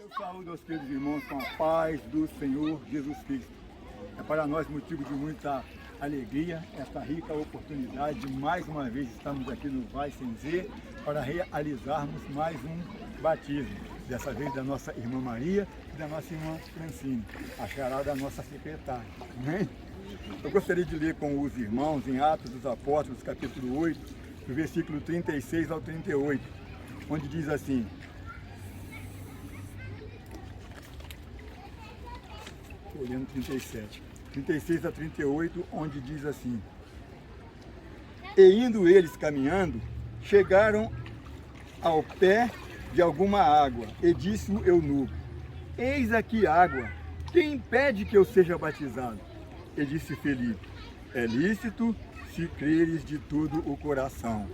Eu saúdo aos queridos irmãos com a paz do Senhor Jesus Cristo. É para nós motivo de muita alegria esta rica oportunidade de mais uma vez estarmos aqui no Vai Sem Z para realizarmos mais um batismo. Dessa vez da nossa irmã Maria e da nossa irmã Francine, a chará da nossa secretária. Amém? Eu gostaria de ler com os irmãos em Atos dos Apóstolos, capítulo 8, do versículo 36 ao 38, onde diz assim: olhando 36 a 38, onde diz assim: e indo eles caminhando, chegaram ao pé de alguma água, e disse o eunuco: eis aqui água, quem impede que eu seja batizado? E disse Felipe: é lícito se creres de todo o coração.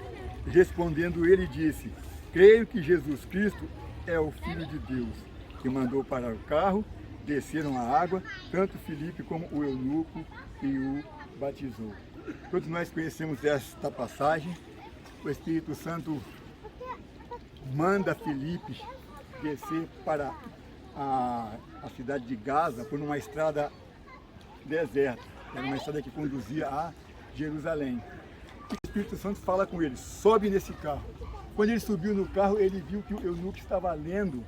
Respondendo ele disse: creio que Jesus Cristo é o Filho de Deus. E mandou parar o carro, desceram a água, tanto Felipe como o eunuco, e o batizou. Todos nós conhecemos esta passagem. O Espírito Santo manda Felipe descer para a cidade de Gaza por uma estrada deserta. Era uma estrada que conduzia a Jerusalém. O Espírito Santo fala com ele: sobe nesse carro. Quando ele subiu no carro, ele viu que o eunuco estava lendo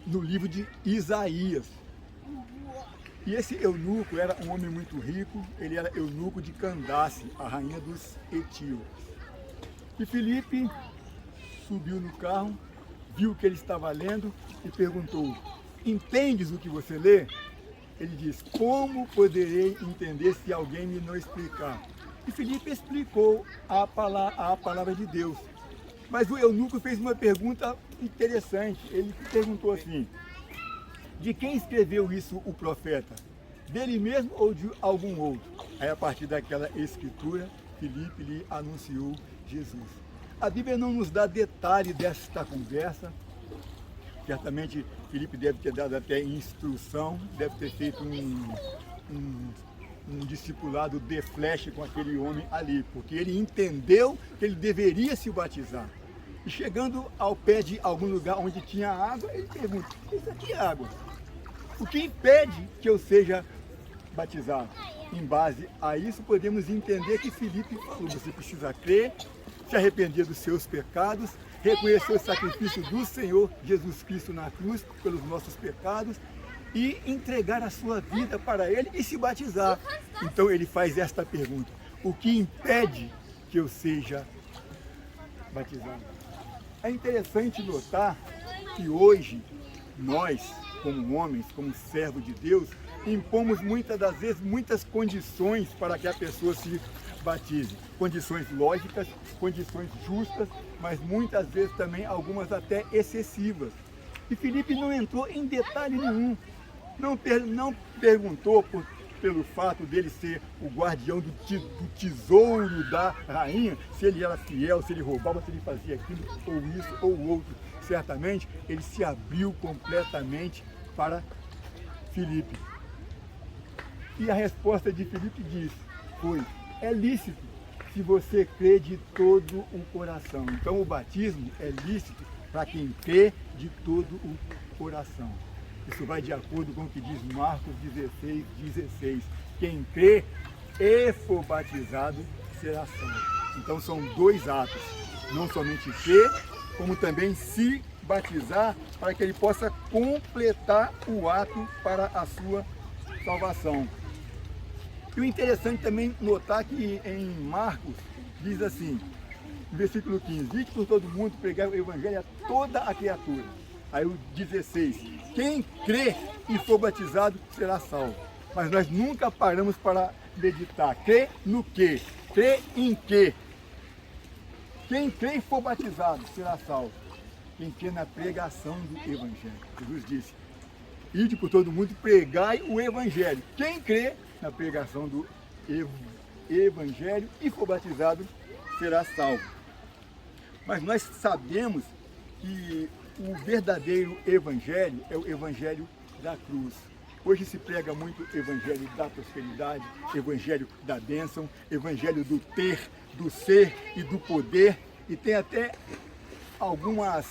no livro de Isaías. E esse eunuco era um homem muito rico, ele era eunuco de Candace, a rainha dos etíopes. E Felipe subiu no carro, viu o que ele estava lendo e perguntou: entendes o que você lê? Ele disse: como poderei entender se alguém me não explicar? E Felipe explicou a palavra de Deus. Mas o eunuco fez uma pergunta interessante. Ele perguntou assim: de quem escreveu isso o profeta? Dele mesmo ou de algum outro? Aí, a partir daquela escritura, Felipe lhe anunciou Jesus. A Bíblia não nos dá detalhe desta conversa. Certamente Felipe deve ter dado até instrução, deve ter feito um discipulado de flecha com aquele homem ali, porque ele entendeu que ele deveria se batizar. E chegando ao pé de algum lugar onde tinha água, ele pergunta: isso aqui é água, o que impede que eu seja batizado? Em base a isso, podemos entender que Felipe falou: você precisa crer, se arrepender dos seus pecados, reconhecer o sacrifício do Senhor Jesus Cristo na cruz pelos nossos pecados e entregar a sua vida para Ele e se batizar. Então ele faz esta pergunta: o que impede que eu seja batizado? É interessante notar que hoje nós, como homens, como servos de Deus, impomos muitas das vezes muitas condições para que a pessoa se batize. Condições lógicas, condições justas, mas muitas vezes também algumas até excessivas. E Felipe não entrou em detalhe nenhum. Não perguntou pelo fato dele ser o guardião do tesouro da rainha, se ele era fiel, se ele roubava, se ele fazia aquilo, ou isso, ou outro. Certamente ele se abriu completamente para Felipe. E a resposta de Felipe foi: é lícito se você crê de todo o coração. Então o batismo é lícito para quem crê de todo o coração. Isso vai de acordo com o que diz Marcos 16:16. Quem crê e for batizado será salvo. Então são dois atos: não somente crer, como também se batizar, para que ele possa completar o ato para a sua salvação. E o interessante também notar que em Marcos diz assim, no versículo 15: ide por todo mundo, pregar o evangelho a toda a criatura. Aí o 16: quem crê e for batizado será salvo. Mas nós nunca paramos para meditar. Crê no quê? Crê em quê? Quem crê e for batizado será salvo. Quem crê na pregação do evangelho. Jesus disse: ide por todo mundo e pregai o evangelho. Quem crê na pregação do evangelho e for batizado será salvo. Mas nós sabemos que o verdadeiro evangelho é o evangelho da cruz. Hoje se prega muito o evangelho da prosperidade, evangelho da bênção, evangelho do ter, do ser e do poder, e tem até algumas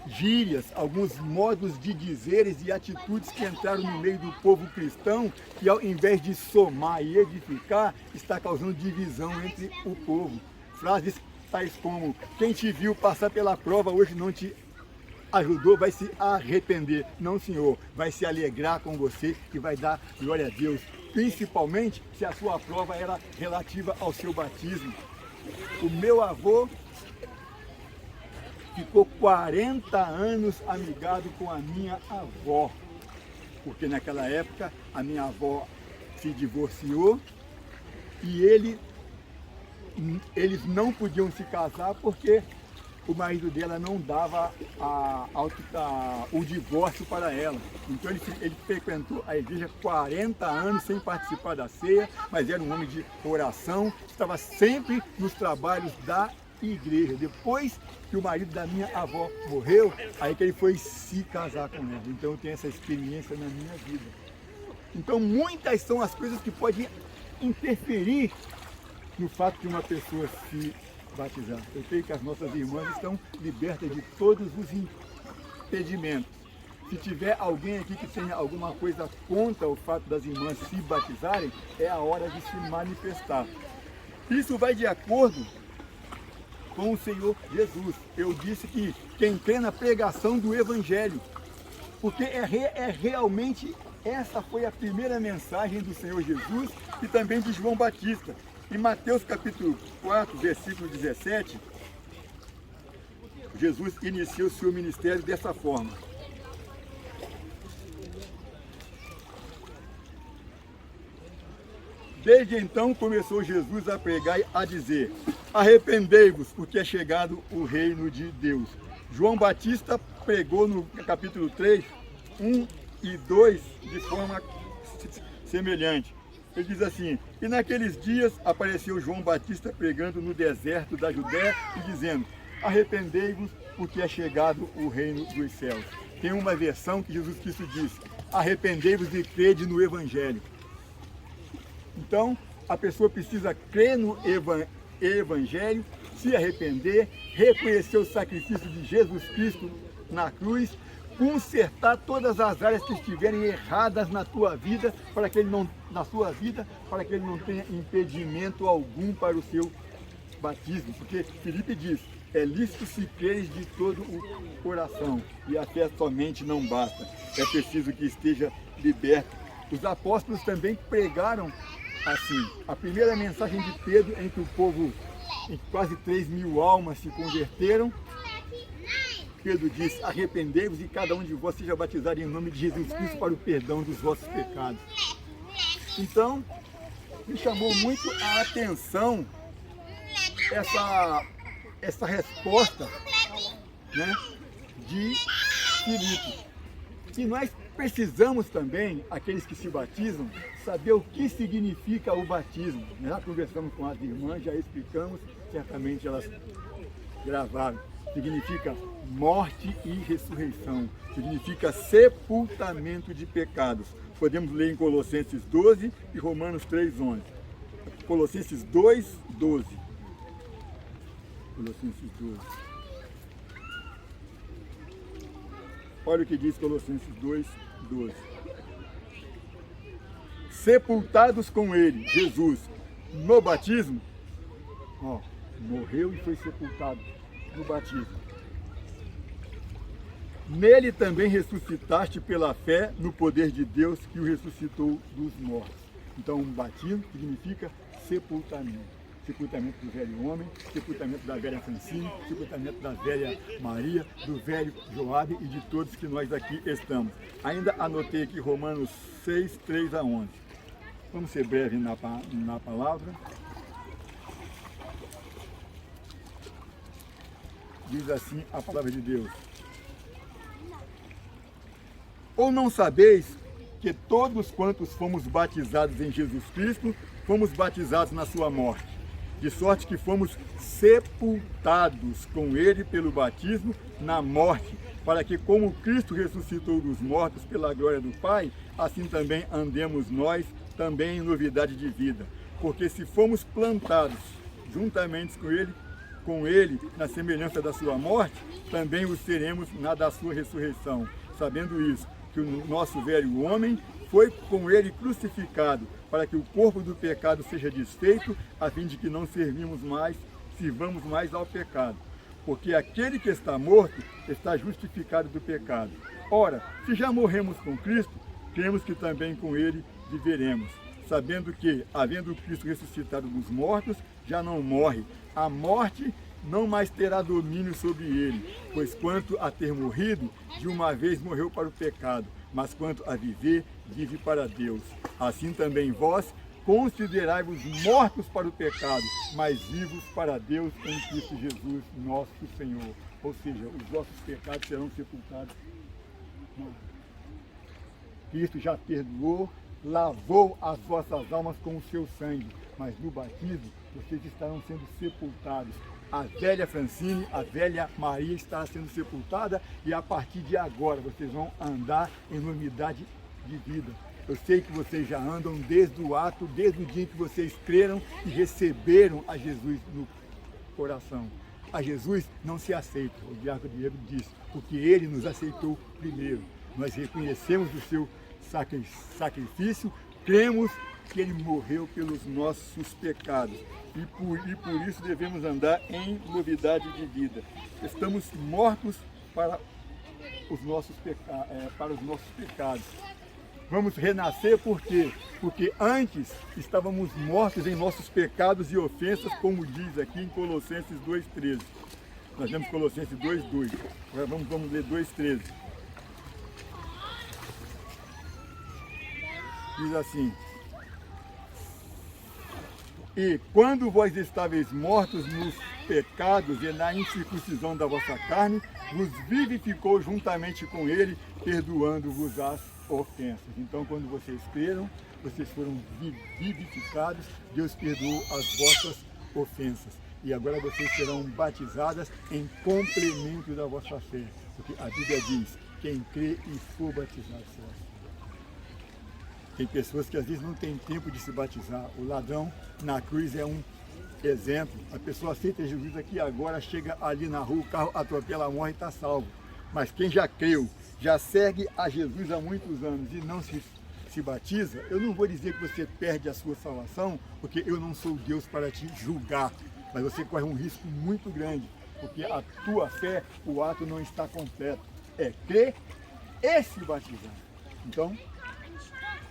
gírias, alguns modos de dizeres e atitudes que entraram no meio do povo cristão, que ao invés de somar e edificar, está causando divisão entre o povo. Frases tais como: quem te viu passar pela prova hoje não te ajudou, vai se arrepender. Não, senhor, vai se alegrar com você e vai dar glória a Deus, principalmente se a sua prova era relativa ao seu batismo. O meu avô ficou 40 anos amigado com a minha avó, porque naquela época a minha avó se divorciou e eles não podiam se casar porque o marido dela não dava o divórcio para ela. Então ele frequentou a igreja 40 anos sem participar da ceia, mas era um homem de oração, estava sempre nos trabalhos da igreja. Depois que o marido da minha avó morreu, aí que ele foi se casar com ela. Então eu tenho essa experiência na minha vida. Então muitas são as coisas que podem interferir no fato de uma pessoa se batizar. Eu creio que as nossas irmãs estão libertas de todos os impedimentos. Se tiver alguém aqui que tenha alguma coisa contra o fato das irmãs se batizarem, é a hora de se manifestar. Isso vai de acordo com o Senhor Jesus. Eu disse que quem crê na pregação do Evangelho, porque realmente essa foi a primeira mensagem do Senhor Jesus e também de João Batista. Em Mateus capítulo 4, versículo 17, Jesus inicia o seu ministério dessa forma: desde então começou Jesus a pregar e a dizer: arrependei-vos, porque é chegado o reino de Deus. João Batista pregou no capítulo 3, 1 e 2 de forma semelhante. Ele diz assim: e naqueles dias apareceu João Batista pregando no deserto da Judéia e dizendo: arrependei-vos, porque é chegado o reino dos céus. Tem uma versão que Jesus Cristo diz: arrependei-vos e crede no Evangelho. Então, a pessoa precisa crer no Evangelho, se arrepender, reconhecer o sacrifício de Jesus Cristo na cruz, consertar todas as áreas que estiverem erradas na tua vida, para que ele não tenha impedimento algum para o seu batismo. Porque Filipe diz: é lícito se creres de todo o coração, e a fé somente não basta, é preciso que esteja liberto. Os apóstolos também pregaram assim. A primeira mensagem de Pedro, em que o povo, em quase 3.000 almas se converteram, Pedro diz: arrependei-vos e cada um de vós seja batizado em nome de Jesus Cristo para o perdão dos vossos pecados. Então, me chamou muito a atenção essa resposta, né, de Filipe. E nós precisamos também, aqueles que se batizam, saber o que significa o batismo. Nós já conversamos com as irmãs, já explicamos, certamente elas gravaram. Significa morte e ressurreição, significa sepultamento de pecados. Podemos ler em Colossenses 12 e Romanos 3:11. Colossenses 2:12. Colossenses 12. Olha o que diz Colossenses 2:12. Sepultados com ele, Jesus, no batismo, morreu e foi sepultado no batismo. Nele também ressuscitaste pela fé no poder de Deus que o ressuscitou dos mortos. Então, batismo significa sepultamento. Sepultamento do velho homem, sepultamento da velha Francine, sepultamento da velha Maria, do velho Joabe e de todos que nós aqui estamos. Ainda anotei aqui Romanos 6, 3-11. Vamos ser breves na palavra. Diz assim a palavra de Deus: ou não sabeis que todos quantos fomos batizados em Jesus Cristo, fomos batizados na sua morte, de sorte que fomos sepultados com ele pelo batismo na morte, para que como Cristo ressuscitou dos mortos pela glória do Pai, assim também andemos nós também em novidade de vida. Porque se fomos plantados juntamente com ele com ele na semelhança da sua morte, também o seremos na da sua ressurreição. Sabendo isso, que o nosso velho homem foi com ele crucificado, para que o corpo do pecado seja desfeito, a fim de que não sirvamos mais ao pecado. Porque aquele que está morto está justificado do pecado. Ora, se já morremos com Cristo, cremos que também com ele viveremos, sabendo que, havendo Cristo ressuscitado dos mortos, já não morre. A morte não mais terá domínio sobre ele, pois quanto a ter morrido, de uma vez morreu para o pecado, mas quanto a viver, vive para Deus. Assim também vós, considerai-vos mortos para o pecado, mas vivos para Deus em Cristo Jesus, nosso Senhor. Ou seja, os nossos pecados serão sepultados. Cristo já perdoou, lavou as vossas almas com o seu sangue, mas no batismo vocês estarão sendo sepultados. A velha Francine, a velha Maria está sendo sepultada e a partir de agora vocês vão andar em novidade de vida. Eu sei que vocês já andam desde o dia em que vocês creram e receberam a Jesus no coração. A Jesus não se aceita, o diácono Diego disse, porque ele nos aceitou primeiro. Nós reconhecemos o seu sacrifício, cremos que ele morreu pelos nossos pecados e por isso devemos andar em novidade de vida. Estamos mortos para os nossos pecados. Vamos renascer por quê? Porque antes estávamos mortos em nossos pecados e ofensas, como diz aqui em Colossenses 2,13. Nós vemos Colossenses 2,2. Agora vamos ler 2,13. Diz assim: e quando vós estáveis mortos nos pecados e na incircuncisão da vossa carne, vos vivificou juntamente com ele, perdoando-vos as ofensas. Então, quando vocês creram, vocês foram vivificados, Deus perdoou as vossas ofensas. E agora vocês serão batizadas em complemento da vossa fé. Porque a Bíblia diz, quem crê e for batizado será salvo. Tem pessoas que às vezes não têm tempo de se batizar. O ladrão na cruz é um exemplo. A pessoa aceita Jesus aqui agora, chega ali na rua, o carro atropela, morre e está salvo. Mas quem já creu, já segue a Jesus há muitos anos e não se batiza, eu não vou dizer que você perde a sua salvação, porque eu não sou Deus para te julgar. Mas você corre um risco muito grande, porque a tua fé, o ato não está completo. É crer e se batizar. Então,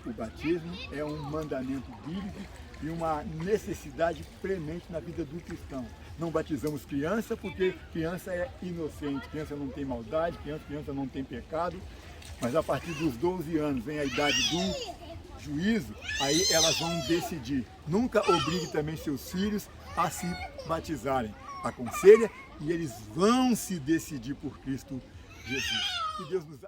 o batismo é um mandamento bíblico e uma necessidade premente na vida do cristão. Não batizamos criança porque criança é inocente, criança não tem maldade, criança não tem pecado, mas a partir dos 12 anos vem a idade do juízo, aí elas vão decidir. Nunca obrigue também seus filhos a se batizarem. Aconselha e eles vão se decidir por Cristo Jesus. Que Deus nos